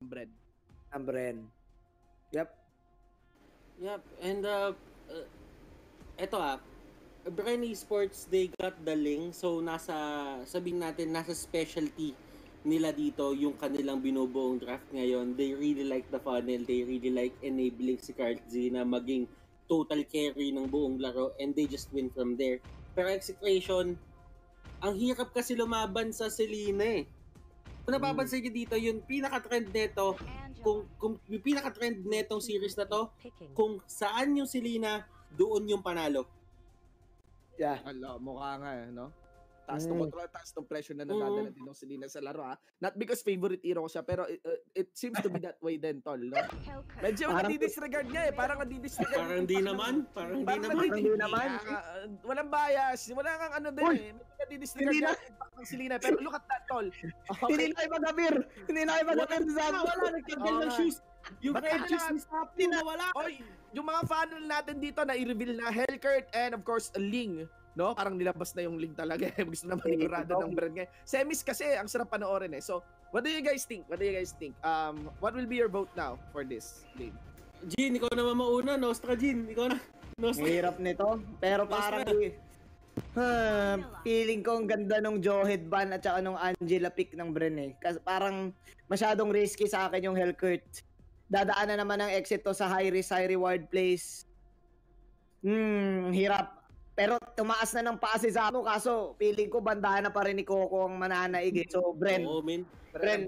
Bren. Ang Bren. Yep. And eto Bren Esports, they got the link. So sabihin natin nasa specialty nila dito yung kanilang binubuong draft ngayon. They really like the funnel. They really like enabling si Karl Z na maging total carry ng buong laro, and they just win from there. Pero Execration, ang hirap kasi lumaban sa Selena Kung napapansin niyo dito, yung pinaka-trend nito, kung yung pinaka-trend netong series na to, kung saan yung Selena, doon yung panalo. Yeah. Ala, mukha nga no? Taas ng control, taas ng pressure na nadadala din ng Selena sa laro Not because favorite hero ko siya, pero it seems to be that way din, tol, no? Medyo nadi-disregard niya Parang nadi-disregard. Parang hindi naman. Walang bias. Wala kang ano din Medyo nadi-disregard niya ng Selena. Pero look at that, tol. Hindi na ibagabir. Wala, nagtanggal ng shoes. Yung red shoes ni Sapi na wala. Oy, yung mga funnel natin dito na i-reveal na Hellcurt and of course Ling. No? Parang nilabas na yung link talaga. Gusto na manigurado ng brand ngayon. Semis kasi, ang sarap panoorin So, what do you guys think? What will be your vote now for this game? Jin, ikaw naman mauna. Nostra, Jin. Ikaw na. Nostra. Mahirap nito. Pero parang feeling ko ang ganda nung Johead ban at saka nung Angela pick ng Bren Kasi parang masyadong risky sa akin yung Hellcurt. Dadaan na naman ang exit to sa high risk, high reward place. Hirap. Pero tumaas na ng paa si Zamo kaso feeling ko bandahan na pa rin ni Coco ang mananaig So Bren. Bren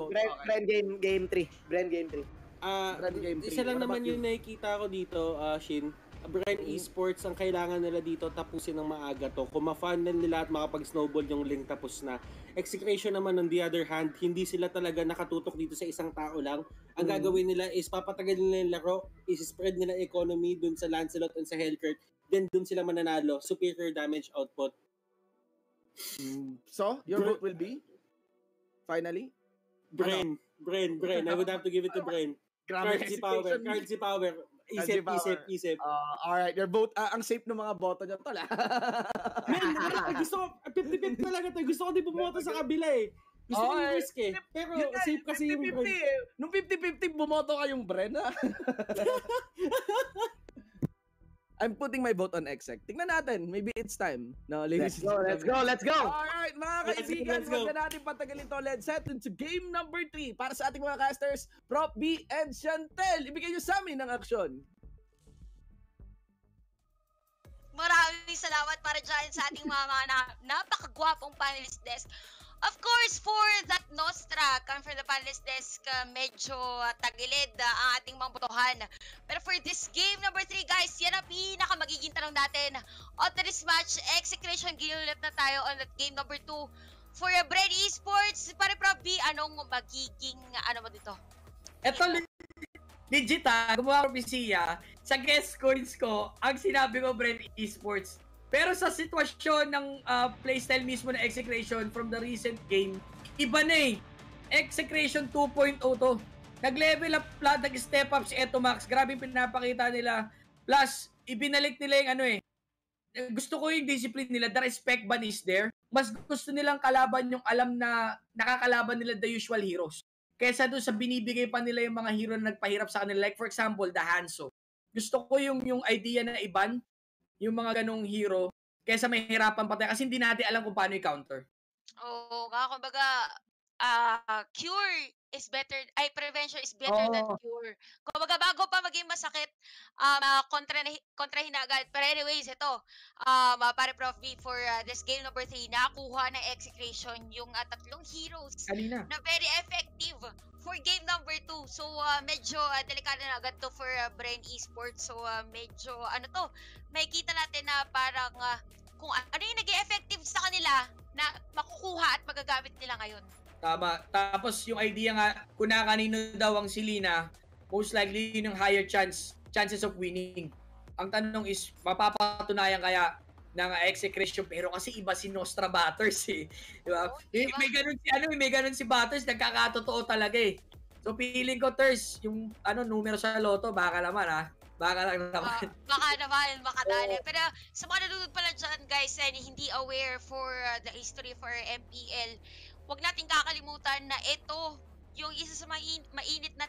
game 3. Bren game 3. Isa lang naman yung nakikita ko dito, Shin. Bren Esports, ang kailangan nila dito tapusin ng maaga to. Kung ma-funnel nila at makapag-snowball yung link tapos na. Execration naman on the other hand, hindi sila talaga nakatutok dito sa isang tao lang. Ang gagawin nila is papatagal nila yung laro, is-spread nila economy dun sa Lancelot and sa Hellcurt. Then dun sila mananalo, superior damage output. So, your vote will be? Finally? Bren. I would have to give it to Bren. Karl Z Power. Isip. Alright, your vote, ang safe ng mga boto nyo, tol Man, gusto ko, 50-50 talaga to. Gusto ko din bumoto sa kabila Gusto ko yung risk Pero safe kasi yung Bren. Nung 50-50, bumoto kayong Bren I'm putting my vote on Exec. Tingnan natin. Maybe it's time. No, let's go. Alright, mga kaibigan. Huwag na natin patagalin to. Let's head into game number 3. Para sa ating mga casters, Prop B and Chantel. Ibigay nyo sa amin ng aksyon. Maraming salamat para dyan sa ating mga napakagwapong panelist desk. Of course, for that Nostra, come from the panelist desk, medyo tagilid ang ating mga botohan. Pero for this game number 3, guys, yan ang pinaka magiging tanong natin. On this match, Execration, ginulat na tayo on that game number 2. For Bren Esports, pare Prof B, anong magiging, ano mo dito? Ito, legit gumawa ko siya. Sa guest coins ko, ang sinabi ko Bren Esports. Pero sa sitwasyon ng playstyle mismo na Execration from the recent game, iba na Execration 2.0 to. Nag-level up lahat, nag-step up si Etomax. Grabe yung pinapakita nila. Plus, ibinalik nila yung gusto ko yung discipline nila. The respect ban is there. Mas gusto nilang kalaban yung alam na nakakalaban nila the usual heroes. Kesa doon sa binibigay pa nila yung mga hero na nagpahirap sa kanila. Like for example, the Hanzo. Gusto ko yung idea na iban yung mga ganong hero kaysa may hirapan pa tayo kasi hindi natin alam kung paano i-counter. Oo, kumbaga, cure is better, prevention is better than cure. Kumbaga, bago pa maging masakit, kontrahin na agad. Pero anyways, ito, pare Prof B, for this game number 3, nakakuha ng Execration yung tatlong heroes kanina na very effective for game number 2. So, medyo delikado na agad to for Bren Esports. So, medyo, may kita natin na parang kung ano yung naging effective sa kanila na makukuha at magagamit nila ngayon. Tama. Tapos yung idea nga, kung kanino daw ang Selena, most likely yun yung higher chances of winning. Ang tanong is, mapapatunayan kaya ng Execration, pero kasi iba si Nostra Batters Diba? May ganun si Batters, nagkakatotoo talaga So feeling ko, Ters, yung numero sa loto, baka naman Baka lang naman. Baka naman, makadali. Pero sa mga nanonood pala dyan, guys, hindi aware for the history for MPL, huwag natin kakalimutan na ito yung isa sa mainit na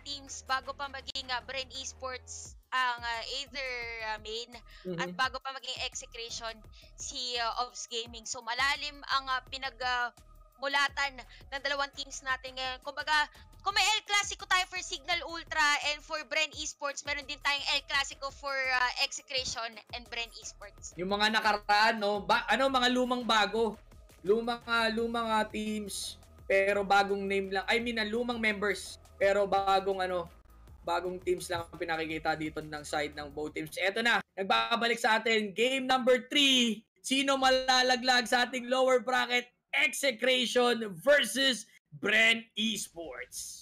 bago pa maging Brain Esports ang either main at bago pa maging execration si Obs Gaming. So malalim ang pinagmulatan ng dalawang teams natin ngayon. Kumbaga, kung may El Clasico tayo for Signal Ultra and for Brain Esports, meron din tayong El Clasico for execration and Brain Esports. Yung mga nakaraan, no? Mga lumang bago. Lumang teams, pero bagong name lang. I mean, lumang members, pero bagong teams lang ang pinakikita dito ng side ng both teams. Eto na, nagbabalik sa atin, game number 3. Sino malalaglag sa ating lower bracket? Execration versus Brain Esports.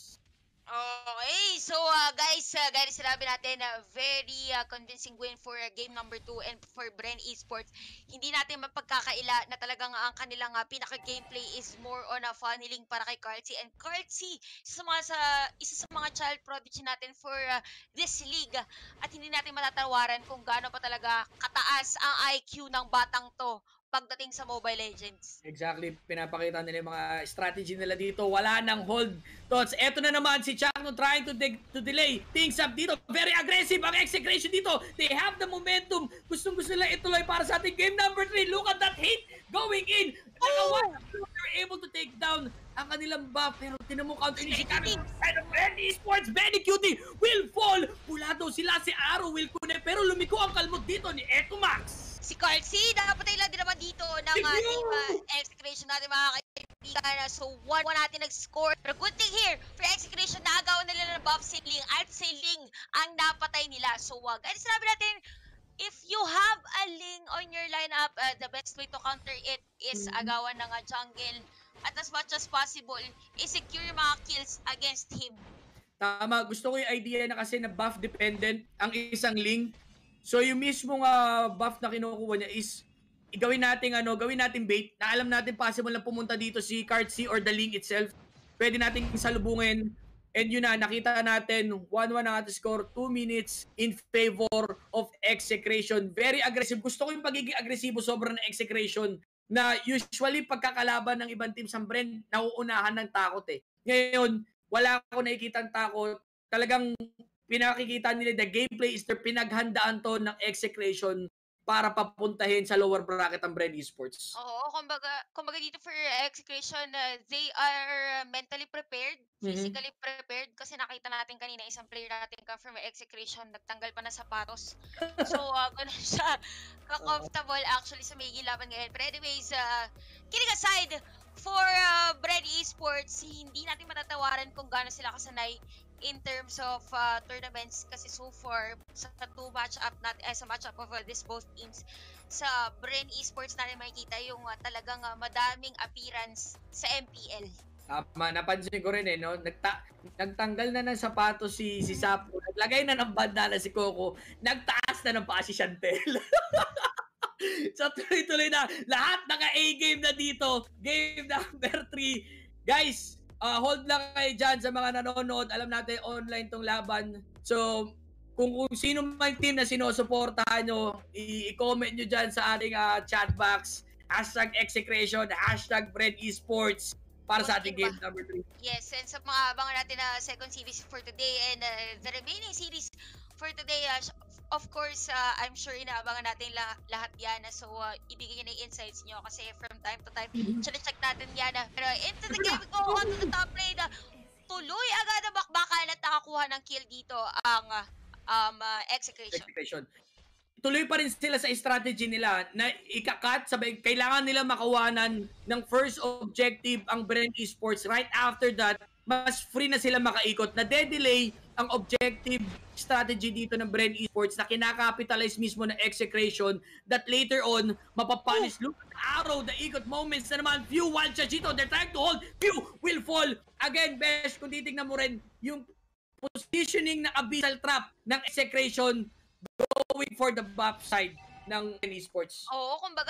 Okay, so guys, gaya na sinabi natin, very convincing win for game number 2 and for Brain Esports. Hindi natin mapagkakaila na talagang ang kanilang pinaka-gameplay is more on funneling para kay Carlsy. And Carlsy, isa sa mga child prodigy natin for this league. At hindi natin matatawaran kung gaano pa talaga kataas ang IQ ng batang to pagdating sa Mobile Legends. Exactly. Pinapakita nila yung mga strategy nila dito. Wala nang hold thoughts. Eto na naman si Chakno trying to delay things up dito. Very aggressive ang execution dito. They have the momentum. Gustong-gusto nila ituloy para sa ating game number 3. Look at that hit going in. They're able to take down ang kanilang buff. Pero tinamo counter ni Chicago. Brain Esports, Benny Cutie will fall. Pula daw sila, si Arrow will connect. Pero lumiko ang kalmot dito ni Eto Max. Si Carlsy, napatay lang din naman dito ng team execution natin mga kaibigan. So, 1-1 natin nag-score. Pero good thing here, for execution, naagawan nila ng buff Sailing at Sailing ang napatay nila. So, guys, sabi natin, if you have a Ling on your lineup, the best way to counter it is agawan ng jungle. At as much as possible, i-secure yung mga kills against him. Tama, gusto ko yung idea na kasi na buff dependent ang isang Ling. So yung mismong buff na kinukuha niya is gawin natin bait na alam natin possible na pumunta dito si Carlsy or the Ling itself. Pwede nating salubungin. And yun na, nakita natin 1-1 ang ating score, 2 minutes in favor of execration. Very aggressive. Gusto ko yung pagiging agresibo sobrang ng execration na usually pagkakalaban ng ibang team sa Brain, nauunahan ng takot eh. Ngayon, wala ako nakikita ng takot. Talagang pinakikita nila the gameplay is their pinaghandaan to ng execration para papuntahin sa lower bracket ang Brain Esports. Oo, kumbaga dito for execution, they are mentally prepared, physically prepared, kasi nakita natin kanina isang player natin from execution, nagtanggal pa ng sapatos. So, ganun siya comfortable actually sa may laban ngayon. But anyways, kidding aside, for Brain Esports, hindi natin matatawaran kung gaano sila kasanay in terms of tournaments kasi so far sa matchup of this both teams sa Brain Esports natin makikita yung talagang madaming appearance sa MPL. Tama, napansin ko rin no, nagtanggal na ng sapatos si Sapo, naglagay na ng bandana si Coco, nagtaas na ng paa si Chantel. So tuloy-tuloy na, lahat naka-A-game na dito, game number 3. Guys, hold lang kayo dyan sa mga nanonood. Alam natin online tong laban. So, kung sino man team na sinusuportahan nyo, i-comment nyo dyan sa ating chat box. #execration, #Brain Esports para sa ating game number 3. Yes, and sa mga abangan natin na second series for today and the remaining series for today, of course, I'm sure inaabangan natin lahat yan. So, ibigay nyo na yung insights nyo kasi from time to time, check natin yan. Pero into the game, go on to the top lane. Tuloy agad ang bakbakan at nakakuha ng kill dito ang execution. Tuloy pa rin sila sa strategy nila na ikakat, sabay, kailangan nila makawanan ng first objective ang Brain Esports. Right after that, mas free na sila makaikot. Na de-delay ang objective strategy dito ng Brain Esports na kinakapitalize mismo ng execration that later on mapapunish. Look at Arrow, the ikot moments na naman. Few one Chachito, they're trying to hold. Few will fall. Again, Besh, kung titignan mo rin yung positioning ng abyssal trap ng execration going for the buff side ng Esports. Oo, kumbaga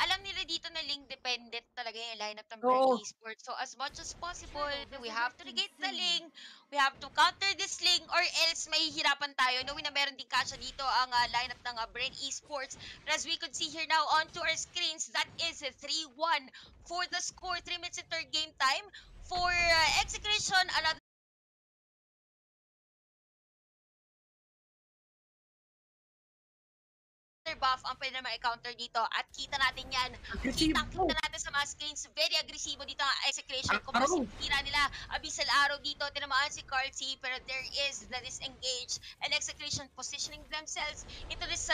alam nila dito na Ling dependent talaga yung lineup ng Brain Esports. So as much as possible, we have to negate the Ling, we have to counter this Ling, or else mahihirapan tayo. Knowing na meron din kasya dito ang lineup ng Brain Esports. And as we could see here now onto our screens, that is 3-1 for the score, 3 minutes in third game time. For execution, another counter buff ang pwede na ma-counter dito. At kita natin yan. Kita natin sa mga screens. Very agresibo dito ang execution. Kung masitira nila, Abyssal Arrow dito. Tinamaan si Carl C. Pero there is the disengage and execution positioning themselves into this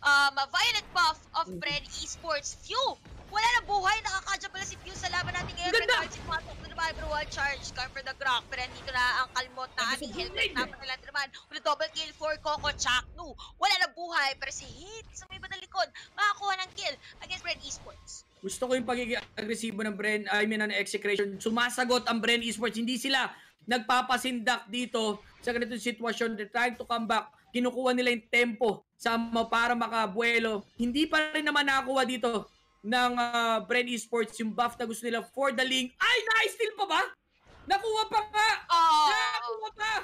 violet buff of Bren Esports. Phew! Wala na buhay, nakakadya pala si Pew sa laban natin ngayon. Ganda! Si Patok na naman, pero one charge, come for the Grok. Pero dito na ang kalmot na ating Hellcat. Tapos nila naman, with a double kill for Coco Chaknu. Wala na buhay, pero si Hate sa may bandang likod, makakuha ng kill against Bren Esports. Gusto ko yung pagiging agresibo ng Bren, ng execution. Sumasagot ang Bren Esports, hindi sila nagpapasindak dito sa ganitong sitwasyon. They're trying to come back. Kinukuha nila yung tempo para makabuelo. Hindi pa rin naman nakakuha dito ng Bren Esports yung buff na gusto nila for the link. Ay, na-steal pa ba? Nakuha pa nga! Nakuha pa!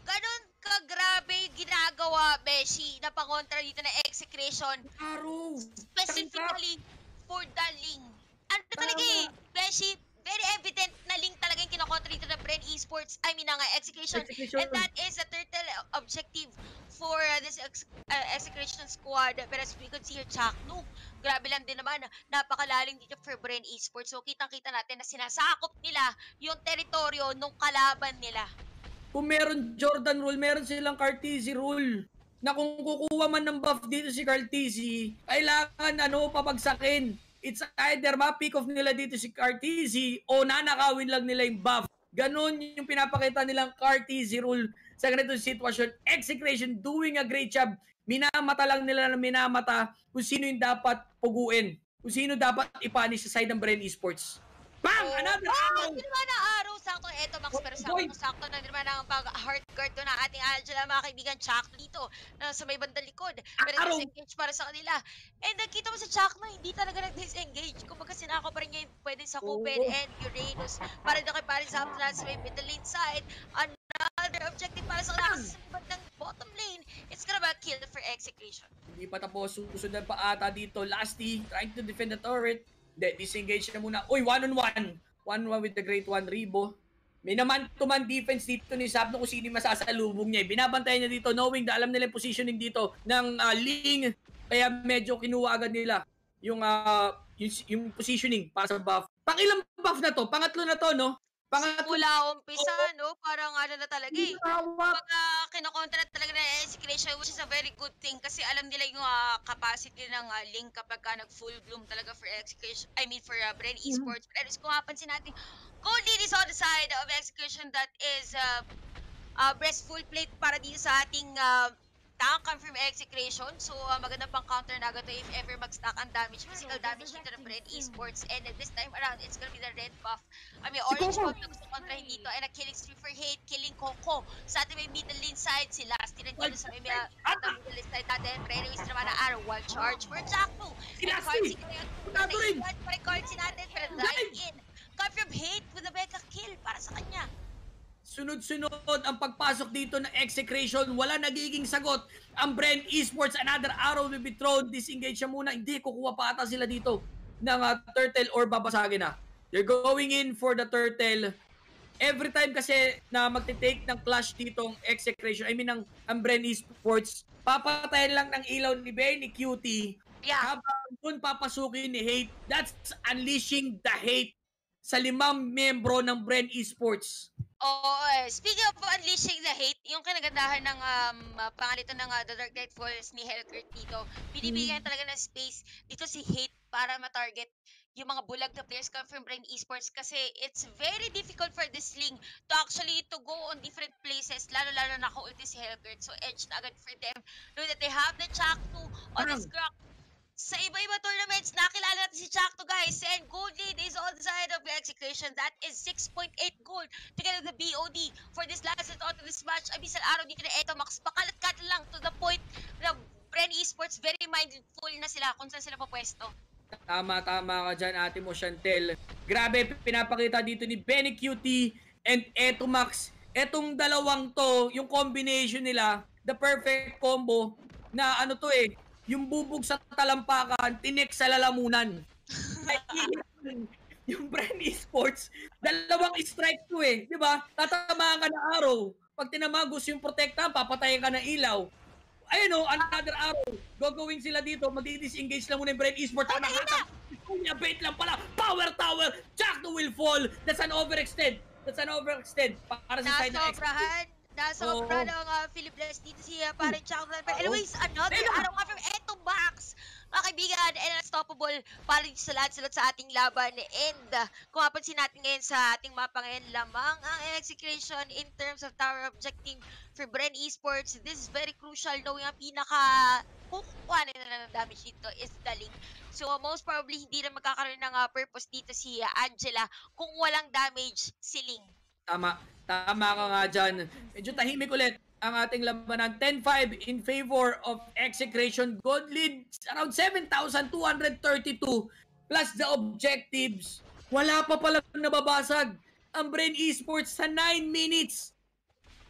Ganon kagrabe yung ginagawa, Beshi, na pangontra dito na execution. Arrow! Specifically for the link. Ano talaga eh, Beshi, very evident na link talaga yung kinakontra dito ng Bren Esports. I mean, ang execution. And that is a turtle objective for this execution squad. Pero as we could see here, Chaknu, grabe lang din naman, napakalalim dito for Bren Esports. So kitang-kita natin na sinasakop nila yung teritoryo ng kalaban nila. Kung meron Jordan rule, meron silang Cartesi rule. Na kung kukuha man ng buff dito si Cartesi, kailangan papagsakin. It's either ma-pick off nila dito si Cartesi o nanakawin lang nila yung buff. Ganon yung pinapakita nilang Cartesi rule sa ganitong sitwasyon. Execution doing a great job. Minamata lang nila na minamata kung sino yung dapat puguin. Kung sino dapat ipanish sa side ng Bren Esports. Bang! Another arrow! Hindi naman na araw. Sakto na ito, Max. Pero sakto na naman ang pag-heart guard doon ng ating Angela, mga kaibigan. Chakno dito sa may bandang likod. Pero disengage para sa kanila. And nakita mo sa Chakno, hindi talaga nag-disengage. Kumbaga sinako pa rin niya yung pwede sa Kupen and Uranus. Para doon kay Paris Samson sa may middle lane side. Another objective para sa kanila sa bandang bottom lane. It's gonna be a kill for execution. Hindi pa tapos. Susunod pa ata dito. Lasty trying to defend the turret. Disengage na muna. Uy, one-on-one. One-on-one with the great one, Rebo. May naman-to-man defense dito ni Sapno kung sino masasalubong niya. Binabantayan niya dito knowing na alam nila yung positioning dito ng Ling. Kaya medyo kinuha agad nila yung positioning para sa buff. Pang-ilang buff na to? Pangatlo na to, no? Mula umpisa, no? Parang na talaga eh. Mga kinokontra talaga na execution, which is a very good thing kasi alam nila yung capacity ng link kapag nag-full bloom talaga for execution. I mean, for Bren Esports. Pero kung mapansin natin, Gold Lead is on the side of execution that is breast full plate para dito sa ating confirm execution. So, maganda pang counter na agad if ever mag-stack ang damage, physical damage dito ng Bren Esports. And this time around, it's gonna be the red buff. I mean, orange buff na gusto kontrahin dito. And a killing spree for Hate, killing Coco. Sa ating may middle lane side, si Lasty na dito sa may middle lane side natin. Pero anyways naman na araw, one charge for Chaknu. And Cardsy na yun. Naiwan pa rin Cardsy natin, pero dive in. Confirm Hate with a mega kill para sa kanya. Sunod-sunod ang pagpasok dito ng execution. Wala nagiging sagot. Ang Bren Esports, another arrow will be thrown. Disengage siya muna. Hindi, kukuha pa ata sila dito ng turtle or babasagin na. They're going in for the turtle. Every time kasi na magte-take ng clash dito ang execution, I mean ang Bren Esports, papatayin lang ng ilaw ni Ben, ni Cutie. Yeah. Habang dun papasukin ni Hate. That's unleashing the hate sa 5 membro ng Bren Esports. Speaking of unleashing the hate, yung kinagandahan ng pangalito ng The Dark Knight Falls ni Hellcat dito, binibigyan talaga ng space dito si Hate para ma-target yung mga bulag na players come from Bren Esports kasi it's very difficult for this Ling to actually to go on different places, lalo-lalo naka-ulti si Hellcat, so edge na agad for them. Know that they have the Chaknu on this Grok. Sa iba-iba tournaments, nakilala natin si Chaknu, guys. And Gold Lead is on the side of the execution. That is 6.8 gold to get the BOD for this last set of this match. Abyssal Arrow dito na eto, Max. Pakalat-kat lang to the point na Bren Esports very mindful na sila kung saan sila papwesto. Tama ka dyan, ate mo, Chantel. Grabe, pinapakita dito ni Benny Cutie and Eto Max. Etong dalawang to, yung combination nila, the perfect combo na yung bubog sa talampakan, tinik sa lalamunan. Yung Bren Esports, dalawang strike to di ba? Tatamaan ka ng arrow. Pag tinamagos yung protekta, papatayin ka ng ilaw. Ayun another arrow. gagawin sila dito, magdi-disengage lang muna yung Brain Esports. Kuya bait lang pala, Power Tower, Jackno will fall. That's an overextend. Para sa side ng Nasobra ng Philip Bless dito si Pare Chang. But anyways, another araw nga from Eto Max. Mga kaibigan, and unstoppable para sa lahat sa ating laban. And kung mapansin natin ngayon sa ating mapa ngayon, lamang ang execution in terms of tower objective for Bren Esports. This is very crucial, knowing ang kukuha nila ng damage dito is the Ling. So most probably hindi na magkakaroon ng purpose dito si Angela kung walang damage si Ling. Tama ka nga dyan. Medyo tahimik ulit ang ating labanan. 10-5 in favor of Execration. Gold lead around 7,232 plus the objectives. Wala pa pala nababasag ang Brain Esports sa 9 minutes.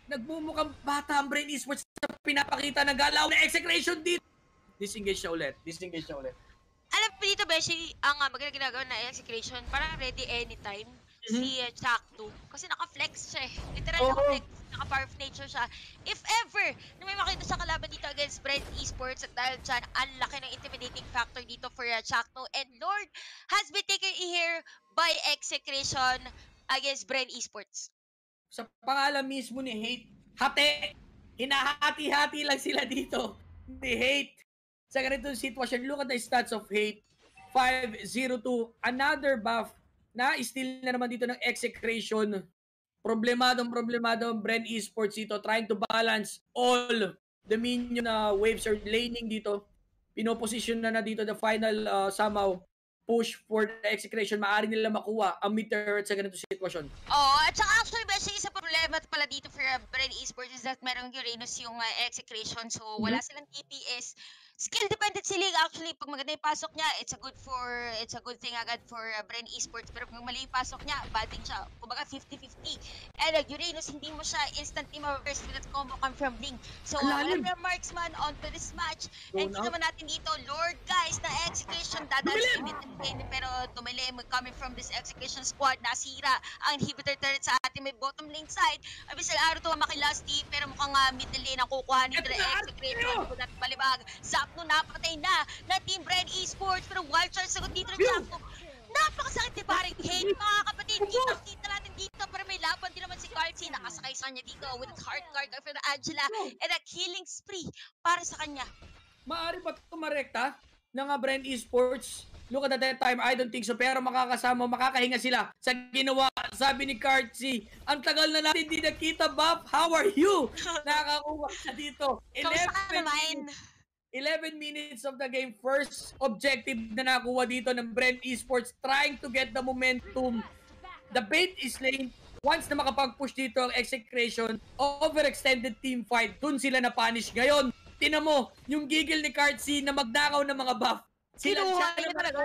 Nagmumukhang bata ang Brain Esports sa pinapakita ng galaw na Execration dito. Disengage siya ulit. Alam po dito, Beshi, ang magandang ginagawa na Execration, parang ready anytime. Si Jack2. Kasi naka-flex siya eh. Literal naka-flex. Naka-power of nature siya. If ever na may makita sa kalaban dito against Bren Esports, at dahil dyan, ang laki ng intimidating factor dito for Jack2. And Lord has been taken here by Execration against Bren Esports. Sa pangalan mismo ni Hate. Hinahati-hati lang sila dito. Ni Hate. Sa ganitong sitwasyon, look at the stats of Hate. 5-0-2. Another buff na still na naman dito ng Execration. Problemadong Bren Esports dito, trying to balance all the minion waves or laning dito. Pinoposition na dito the final somehow push for the Execration. Maaari nila makuha ang mid turret sa ganitong sitwasyon. At saka actually, Beshi, isa problema pala dito for Bren Esports is that merong Uranus yung Execration, so wala silang TPS. Skill dependent si Ling actually. Pag maganda yung pasok niya, it's a good thing agad for Bren Esports. Pero pag mali yung pasok niya, bad thing siya. Kumbaga 50-50. And Uranus, hindi mo siya instantly ma-reverse with that combo come from Ling. So alam na marksman onto this match. And kita naman natin dito, Lord guys, na Execution dadalhin din. Pero tumilim coming from this Execution squad, nasira ang inhibitor turret sa ating may bottom lane side. Abisal araw to makilasti, pero mukhang middle lane ang kukuha nito na Execution. Balibag, Zapno napatay na Team Bren Esports, pero wild charge sagot dito ng Zapno. Napakasakit ni paring Hate, mga kapatid. Kita natin dito, pero may laban din naman si Cardsy. Nakasakay sa kanya dito with hard card from Angela and a killing spree para sa kanya. Maaari ba ito marekta ng Bren Esports? Look at that time, I don't think so. Pero makakahinga sila sa ginawa. Sabi ni Cardsy, ang tagal na natin di nakita, Buff. How are you? Nakakuha siya dito. 11 minutes of the game. First objective na nakuha dito ng Bren Esports, trying to get the momentum. The bait is laid. Once na makapag-push dito ang Execration, overextended team fight. Dun sila na-punish. Ngayon, tinan mo, yung giggle ni Cardsy na magnakaw ng mga buff. Kinukuha niya talaga,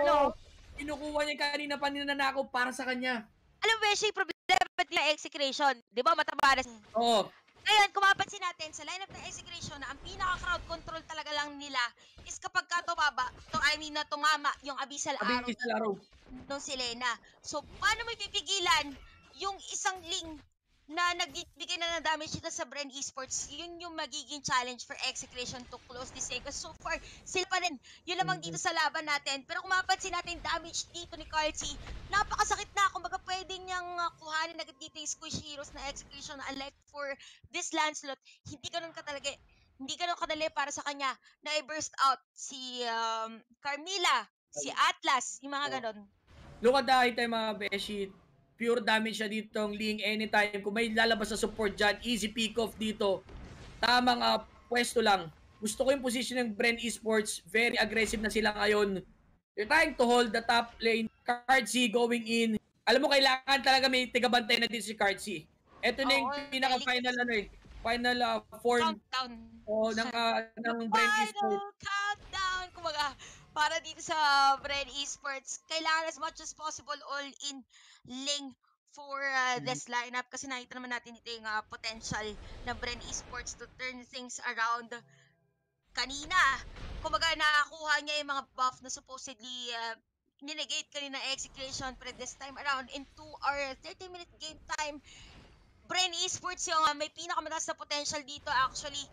Kinukuha niya kanina pa ninanakaw para sa kanya. Alam mo, Beshi, problema nila Execration. Di ba matabaras? Oo. Ngayon, kung mapansin natin, sa lineup ng Execration, na ang pinaka-crowd control talaga lang nila is kapag ka tumama yung Abyssal Arrow nung si Lena. So, paano mo ipipigilan yung isang Ling na nagbibigay na ng damage dito sa Bren Esports? Yun yung magiging challenge for Execration to close this game. Kasi so far, sila pa rin. Yun lamang dito sa laban natin. Pero kung mapansin natin, damage dito ni Cardsy, napakasakit na. Kumbaga pwede niyang kuhanin agad dito yung Squish Heroes na Execration. Unlike for this Lancelot, hindi ganun kadali para sa kanya na i-burst out si Carmilla, si Atlas, yung mga ganun. Look at the item, mga Beshi. Pure damage siya dito ang Ling anytime. Kung may lalabas sa support dyan, easy pick off dito. Tamang pwesto lang. Gusto ko yung position ng Bren Esports. Very aggressive na sila ngayon. They're trying to hold the top lane. Cardsy going in. Alam mo, kailangan talaga may tigabantay na din si Cardsy. Ito na yung pinaka-final final form ng Bren Esports. Countdown! Kumaga, para dito sa Bren Esports, kailangan as much as possible all in Ling for this lineup kasi nakita naman natin ito yung potential ng Bren Esports to turn things around. Kanina, kumaga nakakuha niya yung mga buff na supposedly ninegate kanina Execution, pero this time around in 2 or 30-minute game time, Bren Esports yung may pinakamataas na potential dito actually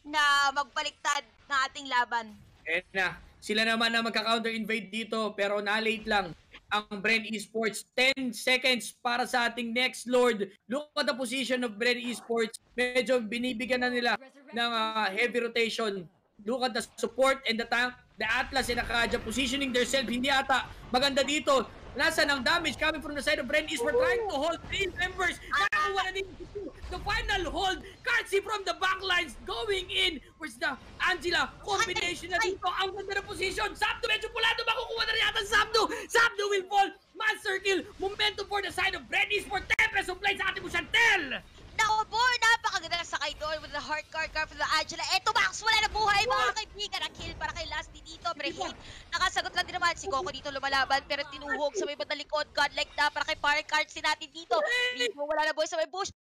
na magbaliktad ng ating laban. And sila naman na magka-counter-invade dito pero na-late lang ang Bren Esports. 10 seconds para sa ating next Lord. Look at the position of Bren Esports. Medyo binibigyan na nila ng heavy rotation. Look at the support and the tank. The Atlas and Akaja positioning themselves. Hindi ata maganda dito. Nasaan ang damage coming from the side of Bren Esports trying to hold 3 members. Nakakuha na din the final hold. Kartzy from the backlines going in. Where's the Angela? Combination na dito. Ang ganda na position. Sabdo medyo pulado. Makukuha na rin yata Sabdo. Sabdo will fall. Monster kill. Momentum for the side of Bren Esports. Tempest of Blades sa ating mo Chantel. Naku po, napakaganda sa kay doon with the heart card from the Angela. Eto Max, wala na buhay mga kaibigan. Ang kill para kay Lasty dito. Brehit, nakasagot lang din naman si Coco dito lumalaban pero tinuhog sa may bandang likod. Godlike na para kay Park Card si natin dito. Dito wala na buhay sa may bush.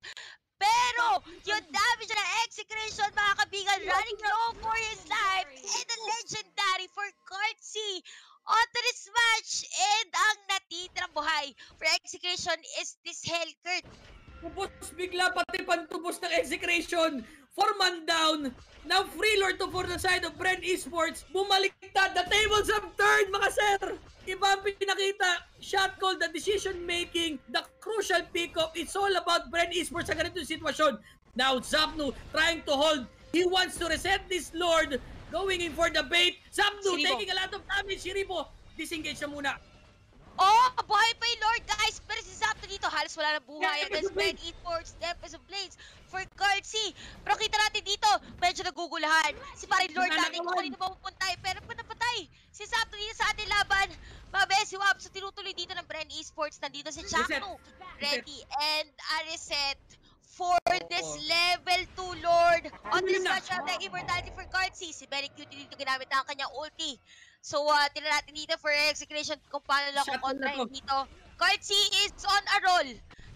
Pero yung damage na execution mga kaibigan, running low for his life. And the legendary for Kartzy onto this match. And ang natitirang buhay for execution is this Hellcurt. Tubos bigla pati pantubos ng execration. 4-man down. Now free lord to for the side of Bren Esports. Bumaliktad. The tables have turned mga sir. Iba ang pinakita. Shot call, the decision making, the crucial pick-up. It's all about Bren Esports sa ganitong sitwasyon. Now Zapnu trying to hold. He wants to reset this lord. Going in for the bait. Zapnu taking a lot of damage. Shiribo disengage siya muna. Oh, buhay pa yung Lord, guys! Pero si Zapnu dito, halos wala na buhay against Bren Esports, Tempest of Blades for Kartzy. Pero kita natin dito, medyo nagugulahan. Si paring Lord natin kung kanino ba pupuntay, pero napatay. Si Zapnu dito sa ating laban. Mabe, si Wabs, so tinutuloy dito ng Bren Esports. Nandito si Chakno, ready, and a reset for this level 2 Lord. On this match of the immortality for Kartzy. Si Benny Cutie dito ginamit ang kanyang ulti. So, tingnan natin dito for execution kung paano lang kung kontrahin dito. Kartzy is on a roll.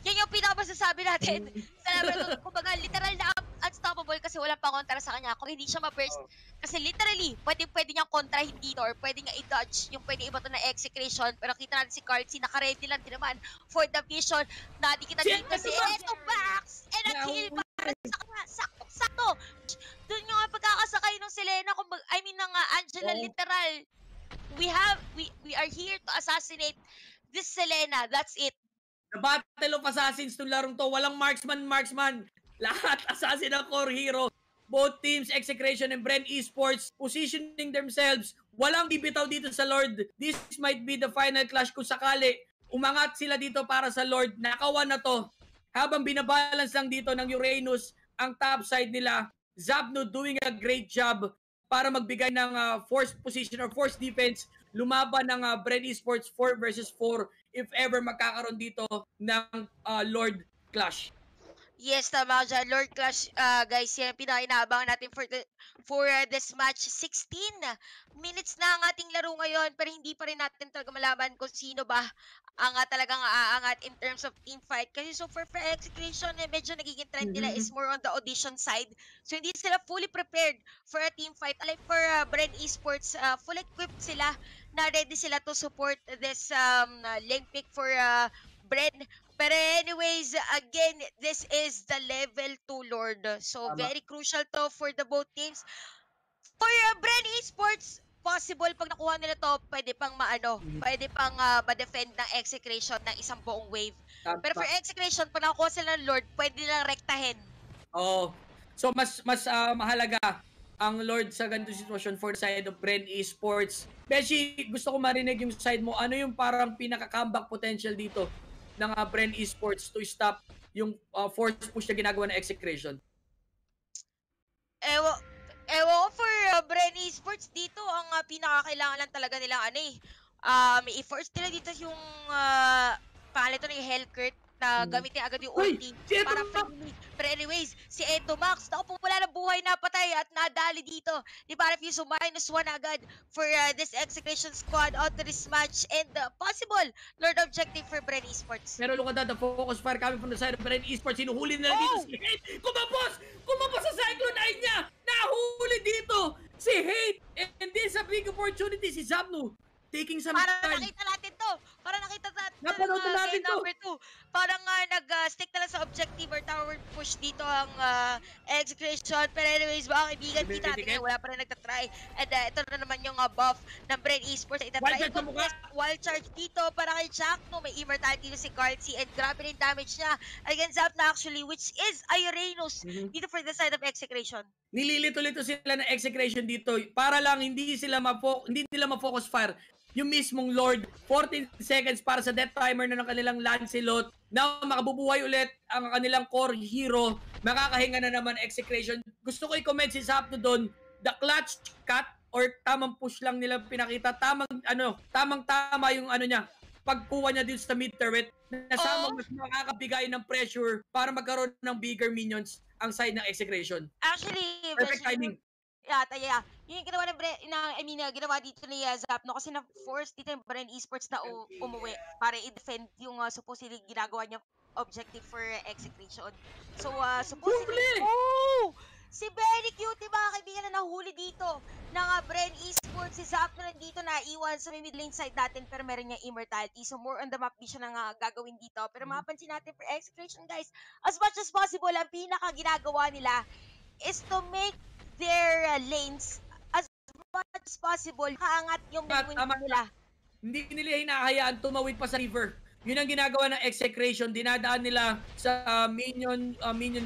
Yan yung pinakamasasabi natin sa level 2. Kumbaga, literal na unstoppable kasi walang pa kontra sa kanya. Kung hindi siya ma-burst, kasi literally, pwede niyang kontrahin dito or pwede niya i-dodge yung pwede iba to na execution. Pero kita natin si Kartzy, naka-ready lang din naman for the vision. Nadi kita dito si Eto Max and a kill para sa kanya. Sakto! Doon yung pagkakasakay ng Selena, ng Angela, literal. We are here to assassinate this Selena. That's it. The Battle of Assassins itong larong to. Walang marksman. Lahat assassin ang core hero. Both teams, Execration and Bren Esports, positioning themselves. Walang bibitaw dito sa Lord. This might be the final clash kung sakali. Umangat sila dito para sa Lord. Nakawan na to. Habang binabalance lang dito ng Uranus ang top side nila. Zapnu doing a great job para magbigay ng force position or force defense. Lumaban ng Bren Esports 4 versus 4 if ever magkakaroon dito ng Lord Clash. Yes, tama dyan. Lord Clash, guys, yan pinaka-inaabangan natin for this match. 16 minutes na ang ating laro ngayon, pero hindi pa rin natin talaga malaman kung sino ba ang talagang aangat in terms of team fight. Kasi so for execution, medyo nagiging trend nila is more on the audition side. So hindi sila fully prepared for a team fight. Like for Bren Esports, full equipped sila, na ready sila to support this lane pick for Bren. Pero anyways, again, this is the level 2 Lord. So very crucial to for the both teams. For Bren Esports, possible pag nakuha nila to, pwede pang pwede pang ma-defend ng execration ng isang buong wave. Pero for execration, pag nakuha sila ng Lord, pwede nilang rektahin. Oh. So mas mahalaga ang Lord sa ganitong sitwasyon for the side of Bren Esports. Beshi, gusto ko marinig yung side mo. Ano yung parang pinaka-comeback potential dito ng Bren Esports to stop yung force push na ginagawa ng execration? Ewan ko for Bren Esports dito, ang pinakakailangan lang talaga nilang i-force nila dito yung pangalan ito ng Hellcurt na gamitin agad yung ulti para friendly. Pero anyways, si Eto Max, naku po wala na buhay, napatay at nadali dito. Di ba refuse, so -1 agad for this execution squad onto this match and possible Lord objective for Bren Esports. Pero look at that, the focus fire coming from the side of Bren Esports. Hinuhuli nila dito si Hate. Kumapos sa Cyclone Eye niya. Nahuli dito si Hate. And this is a big opportunity. Si Zapnu taking some para time. Nakita natin to. Para nakita natin Napanood natin to. Number 2. Parang nag-stick na lang sa objective or tower push dito ang execution. Pero anyways, mga kaibigan, kita natin ngayon, wala pa rin nagtatry. And ito na naman yung buff ng Bren Esports. Itatry ko wild charge dito para kay Jack. No, may immortality dito si Cardsy and grabe rin damage niya against Zapna actually, which is Iorenos dito for the side of execution. Nililito-lito sila ng execution dito para lang hindi nila ma-focus fire yung mismong Lord. 14 seconds para sa death timer na ng kanilang Lancelot. Now, makabubuhay ulit ang kanilang core hero. Makakahinga na naman execution. Gusto ko i-comment si Zapno doon, the clutch cut or tamang push lang nila pinakita. Tamang-tama yung niya. Pagkuha niya dito sa mid turret, nasamang mas makakabigay ng pressure para magkaroon ng bigger minions ang side ng execution. Actually, perfect timing. Yeah. Yung ginawa ginawa dito ni Zapno kasi na-force dito yung Bren Esports na umuwi para i-defend yung supposedly ginagawa niya objective for execution. So, supposedly, si Benny Cutie, mga kaibigan, na nahuli dito ng Bren Esports. Si Zapno nandito na iwan sa mid lane side natin pero meron niya immortality. So, more on the map di siya nang gagawin dito. Pero mapapansin natin for execution, guys, as much as possible, ang pinaka ginagawa nila is to make their lanes as much as possible kaangat yung win nila. Hindi nila hinahayaan tumawid pa sa river. Yun ang ginagawa ng execution. Dinadaan nila sa minion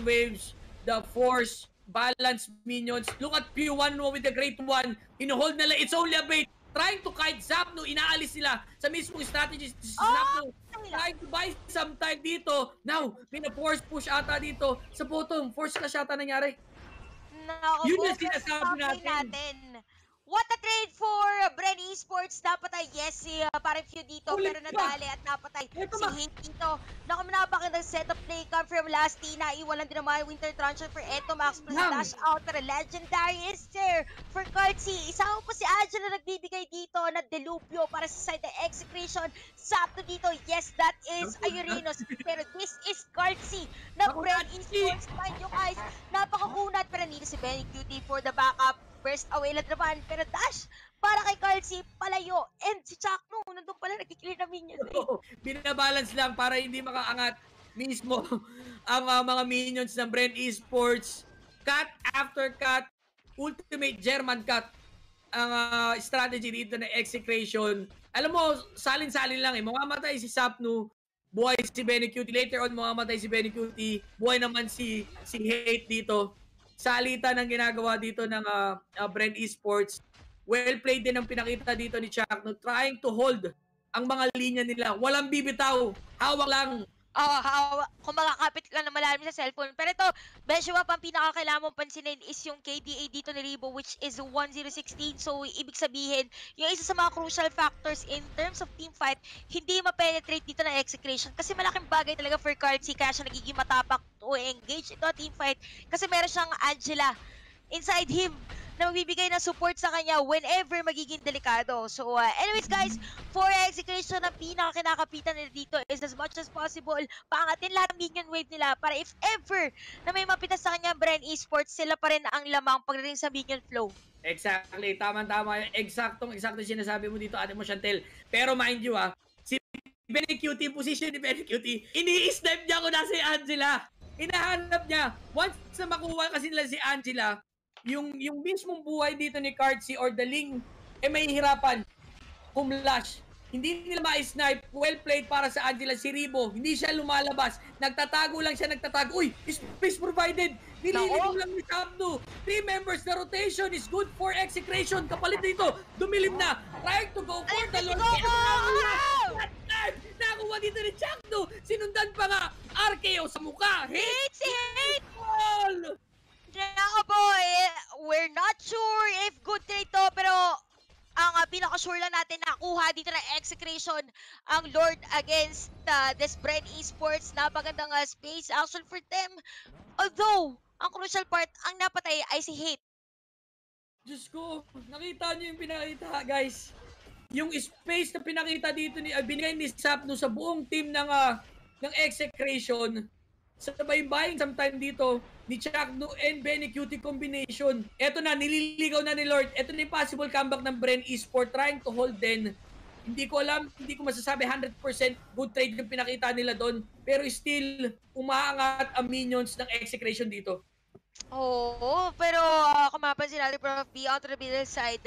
waves, the force, balance minions. Look at P1 with the great one. Inohold nila. It's only a bait. Trying to kite Zapno. Inaalis nila sa mismong strategy. Zapno trying to buy some time dito. Now, pina-force push ata dito sa bottom. Force ka siya ata nangyari. Yun yung sinasabi natin. What a trade for Bren Esports. Napatay, yes, si parang few dito, pero nadali at napatay si Hate dito. Napakagandang set of play come from Lasty. Naiwalan din naman Winter Truncheon for Eto Max plus dash out. Pero legendary is there for Cardsy. Isama po si Angela nagbibigay dito na Delupio para sa side ng execution. Sapto dito, yes, that is Iorenos. Pero this is Cardsy na Bren Esports. Mind you guys, napakakunat. Pero nito si Benny Cutie for the backup. Burst away lang naman, pero dash para kay Cardsy, palayo. And si Chakno, nandun pala, nagkikili na minions. Binabalance lang para hindi makaangat mismo ang mga minions ng Bren Esports. Cut after cut, ultimate German cut ang strategy dito na execution. Alam mo, salin-salin lang eh. Mamamatay si Sapno, buhay si Benny Cutie. Later on, mamamatay si Benny Cutie. Buhay naman si Hate dito. Salitan ang ginagawa dito ng Bren Esports. Well played din ang pinakita dito ni Chakno, trying to hold ang mga linya nila. Walang bibitaw, hawak lang. Kung makakapit lang na malalim sa cellphone. Pero ito, Besho, ang pinakakailangan mong pansinin is yung KDA dito ni Rebo, which is 1016. So, ibig sabihin, yung isa sa mga crucial factors in terms of team fight, hindi ma-penetrate dito na execution. Kasi malaking bagay talaga for Cardsy, kaya siya nagiging matapak to engage ito team fight. Kasi meron siyang Angela inside him na magbibigay ng support sa kanya whenever magiging delikado. So, anyways guys, for execution, ang pinaka-kinakapitan nila dito is as much as possible, paangatin lahat ng minion wave nila para if ever na may mapitas sa kanya Bren Esports, sila pa rin ang lamang pagdating sa minion flow. Exactly, tama-tama. Eksakto sinasabi mo dito, ate mo Chantel. Pero mind you si Benny Cutie, position ni Benny Cutie, ini-snipe niya kung nasa si Angela. Hinahanap niya. Once na makuha kasi nila si Angela, yung mismong buhay dito ni Cardsy or the Ling, may hirapan. Kumlash. Hindi nila ma-snipe. Well played para sa Angela. Si Rebo, hindi siya lumalabas. Nagtatago lang siya, Uy, space provided. Nililim lang ni Sapno. 3 members na rotation is good for execution. Kapalit dito, dumilim na. Trying to go for the Lord. Nakuha dito ni Chakno. Sinundan pa nga. RKO sa mukha. Hate! Wall! Boy, we're not sure if good trade to, pero ang pinaka-sure lang natin nakuha dito ng execution ang Lord against this Bren Esports. Napagandang space action for them. Although, ang crucial part, ang napatay ay si Hate. Diyos ko, nakita niyo yung pinakita, guys. Yung space na pinakita dito binigay ni Sapno sa buong team ng execution. Sabay-baying sometime dito ni Chakno and Benny Cutie combination. Eto na, nililigaw na ni Lord. Eto na yung possible comeback ng Bren Esports, trying to hold then Hindi ko alam, hindi ko masasabi 100% good trade yung pinakita nila doon. Pero still, umaangat ang minions ng Execration dito. Oo, pero kung mapansin natin, Prof B, on the middle side,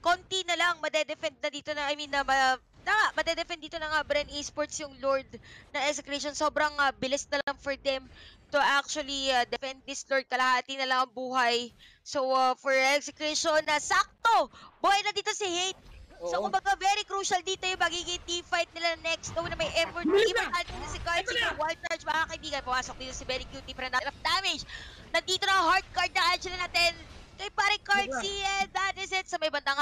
konti na lang, madedefend na dito na, madedefend dito na nga Bren Esports yung Lord na Execration. Sobrang bilis na lang for them to actually defend this Lord. Kalahati na lang ang buhay. So, for Execration, sakto! Buhay na dito si Hate. So, kumbaga, very crucial dito yung magiging team fight nila next. Na may effort. Even natin na si Cards, yung wild charge, mga kaibigan. Pumasok dito si Very Cutie para not enough damage. Nandito na ang hard card na Angela natin. Kay pare Cardsy, and that is it. Sa may bandang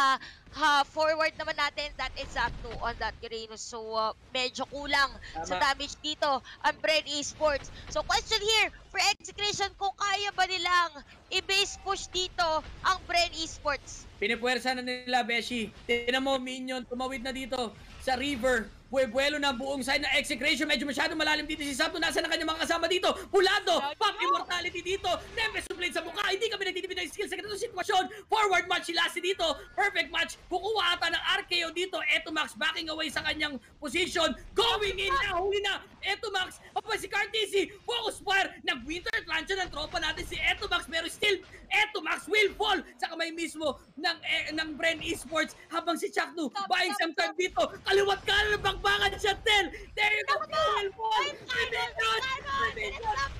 forward naman natin, that is Zapto on that Uranus. So, medyo kulang sa damage dito ang Bren Esports. So, question here for Execration, kung kaya ba nilang i-base push dito ang Bren Esports? Pinipuwersa na nila, Beshi. Tinan mo, Minion, tumawid na dito sa river. Buwelo na buong side na Execration. Medyo masyadong malalim dito si Zapto. Nasa na kanyang mga kasama dito. Pulado! Pop immortality dito. Tempest Blade sa mukha. Hindi kami nagtitipid ng skill sa ganitong sitwasyon. Forward match si Lassie dito. Perfect match. Kukuha ata ng RKO dito. Eto Max backing away sa kanyang position. Going in na. Huli na. Eto Max. Papa si Cartesi. Focus fire. Nag-winter plancha ng tropa natin si Eto Max. Pero still, Eto Max will fall sa kamay mismo ng Bren Esports. Habang si Chaknu buying some time dito. Kaliwat ka na bakbakan siya. There you go. Will fall.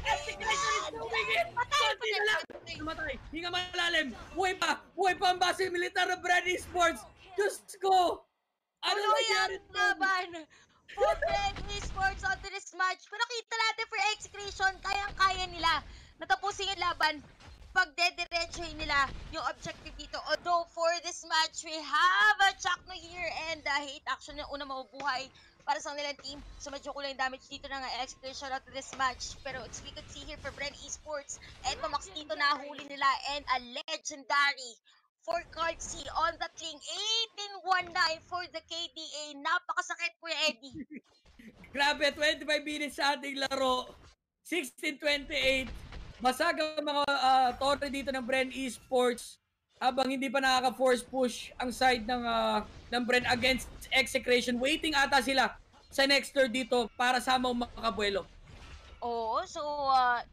Execration is doing it. Patay. Hinga malalim. Buhay pa ang base militar ng Bren Esports. Diyos ko. Ano nangyari ang laban for Bren Esports onto this match? Pero kita natin for Execration, kayang-kaya nila natapusin yung laban pag dediretsuhin nila yung objective dito. Although for this match, we have a Chakno here and Hate action yung una mabubuhay para sa nilang team. So medyo kulang yung damage dito ng Execration out of this match. Pero as we could see here for Bren Esports, eto Max dito nahuli nila and a legendary for Cardsy on the king. 18-19 for the KDA. Napakasakit po yung Eddie. Grabe, 25 minutes sa ating laro. 16-28. Basag ang mga tore dito ng Bren Esports habang hindi pa nakaka-force push ang side ng Bren against Execration. Waiting ata sila sa next turn dito para sama makabuelo. Oo, so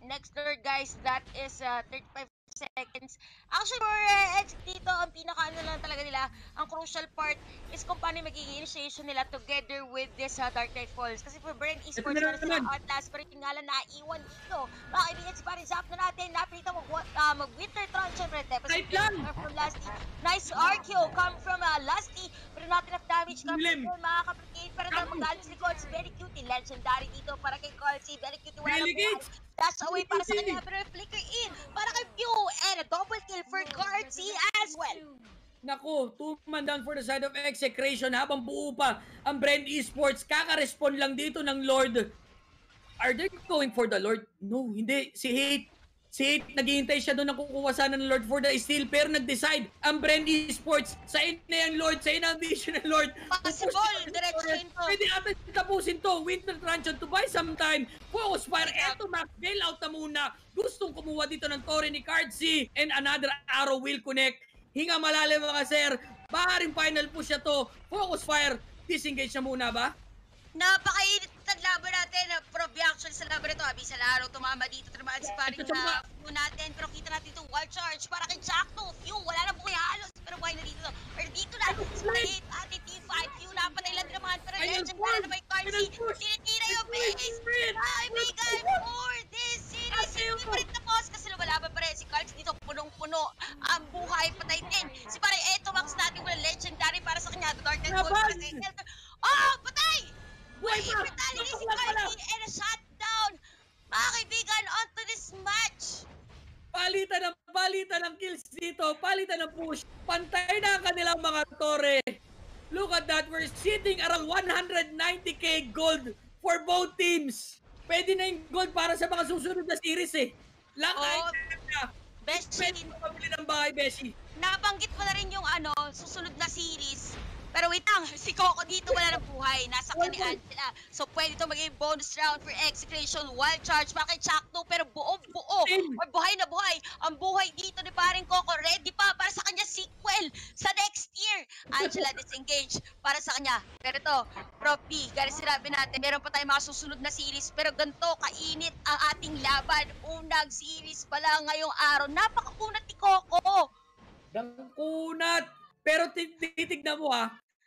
next turn guys, that is 35 seconds. Actually, for Edge dito, ang pinaka-ano lang talaga nila, ang crucial part is kung paano magiging initiation nila together with this Dark Knight Falls. Kasi for Bren Esports, na sila Outlast, pero yung nga lang naiwan dito. Mga kaibigan, si parin Zap na natin, napilita mag-Winter Tron, syempre, from Lasty. Nice RQ come from Lasty, pero not enough damage come from mga kapatid. Pero na mag-alis ni Colts, very cute, legendary dito para kay Colts, very cute, wala na buhay. Dash away para sa kanya, pero flicker in para kay Pew, and a double kill for Cardsy as well. Naku, 2-man down for the side of Execration habang buo pa ang Bren Esports. Kaka-respond lang dito ng Lord. Are they going for the Lord? No, hindi. Si Hate, naghihintay siya doon na kukuha sana ng Lord for the steal, pero nag-decide ang Bren Esports sa na yung Lord, sa ang vision ng Lord. Possible, direction to. Pwede natin tapusin to. Winter Truncheon to buy some time. Focus fire. Eto Max, bail out na muna. Gustong kumuha dito ng Torre ni Cardsy, and another arrow will connect. Hinga malalim mga sir. Baharing final push siya to. Focus fire. Disengage na muna ba? Napakainit ng laban natin. Probe action sa laban ito. Abisa Laro tumama dito. Tumaan si paring Few natin. Pero kita natin itong wild charge para kay Chakno. Few, wala na buhay halos. Pero buhay na dito. Pero dito na. Split. Ating team fight. Few, napatay lang din naman. Pero legend na na may Cardsy. Tinitira yung base. Ay, bigay for this series. Hindi pa rin tapos. Kasi lumalaban pa rin si Cards dito. Punong-puno ang buhay. Patay din. Si paring Eto Max natin wala legendary para sa kanya. The Dark Knight Gold para kay Elton. Oh, patay! Wait, brutality si Cardsy and a shutdown! Mga kaibigan, on to this match! Palitan ng kills dito, palitan ng push. Pantay na ang kanilang mga tore. Look at that, we're sitting around 190k gold for both teams. Pwede na yung gold para sa mga susunod na series eh. Lang item na. Pwede mo pabili ng bahay, Beshi. Nabanggit mo na rin yung susunod na series. Pero wait lang, si Coco dito wala ng buhay. Nasa kanya Angela. So pwede ito maging bonus round for Execration. Wild charge para kay Chakno. Pero buo-buo. Or buhay na buhay. Ang buhay dito ni paring Coco. Ready pa para sa kanya sequel sa next year. Angela disengage para sa kanya. Pero ito, Prof B, gaya sinabi natin, meron pa tayong mga susunod na series. Pero ganito kainit ang ating laban. Unang series pa lang ngayong araw. Napakakunat ni Coco. Kunat! Pero titignan mo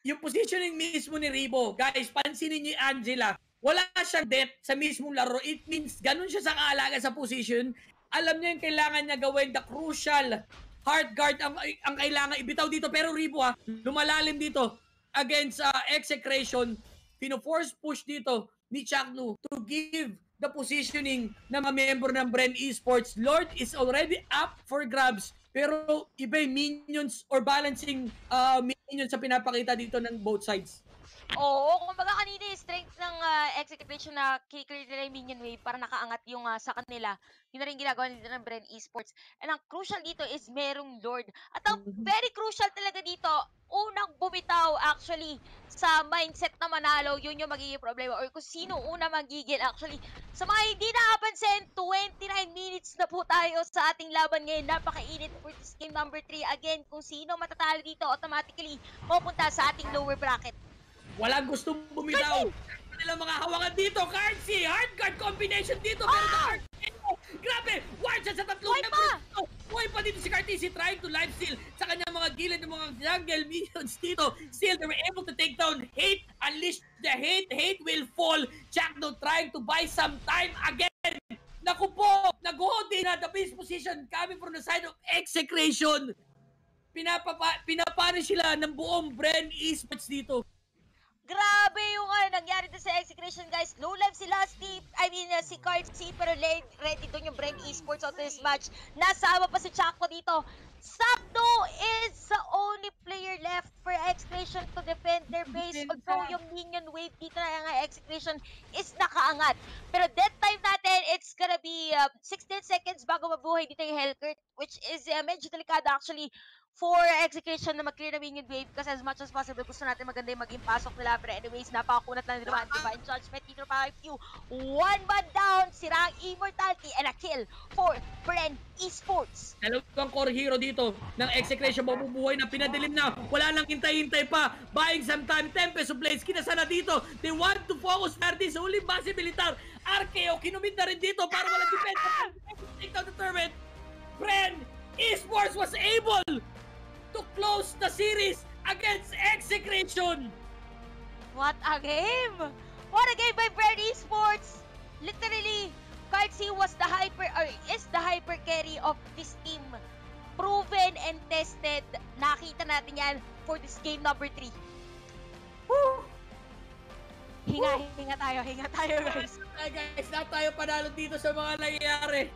yung positioning mismo ni Rebo. Guys, pansinin niyo yung Angela. Wala siyang depth sa mismong laro. It means ganun siya sa kaalaga sa position. Alam niya yung kailangan niya gawin, the crucial hard guard ang kailangan ibitaw dito. Pero Rebo lumalalim dito against Execration. Pino-force push dito ni Chaknu to give the positioning ng mga member ng Bren Esports. Lord is already up for grabs. Pero iba yung minions or balancing minions sa pinapakita dito ng both sides. Oo, kumbaga kanina yung strength ng Execration na kikreate nila yung minion wave para nakaangat yung sa kanila. Yun na rin ginagawa nila ng Bren Esports. And ang crucial dito is merong Lord. At ang very crucial talaga dito, unang bumitaw actually sa mindset na manalo, yun yung magiging problema. Or kung sino una magigil actually. Sa mga hindi nakapansin, 29 minutes na po tayo sa ating laban ngayon. Napakainit for this game number 3. Again, kung sino matatalo dito, automatically pupunta sa ating lower bracket. Walang gustong bumitaw. Nilang mga hawangan dito. Cardsi, hard guard combination dito. Pero grabe, one shot sa tatlong buhay pa dito si Cartesi trying to life steal sa kanyang mga gilid ng mga jungle minions dito. Still, they were able to take down Hate, unleash the Hate. Hate will fall. Jackdo trying to buy some time again. Naku po, nag-hold in the base position coming from the side of Execration. Pinapano sila ng buong Bren Esports dito. Grabe yung nangyari doon sa Execration, guys. Low life sila, si Cardsi, pero ready doon yung Bren Esports out this match. Nasama pa si Chaco dito. Sakto is the only player left for Execration to defend their base. Although yung minion wave dito na Execration is nakaangat. Pero death time natin, it's gonna be 16 seconds bago mabuhay dito yung Hellcurt, which is medyo delikado actually for Execution na mag-clear na minion wave kasi as much as possible gusto natin maganda yung maging pasok nila. Pero anyways, napakakunat lang naman. Divine Judgment dito pa Q. One man down, sirang Immortality and a kill for Bren Esports. Dalawang core hero dito ng Execration mabubuhay na pinadilim na. Wala nang hintay-hintay pa. Buying some time. Tempest of Blades. Kinasa na dito. They want to focus Martin sa huling base militar. RKO kinumit na rin dito para walang defense. Take down the turret. Bren Esports was able to close the series against Execration. What a game! What a game by Bren Esports! Literally, Cardsi is the hyper carry of this team. Proven and tested. Nakita natin yan for this game number 3. Woo! Hinga tayo guys. Guys, na tayo panalo dito sa mga nangyayari.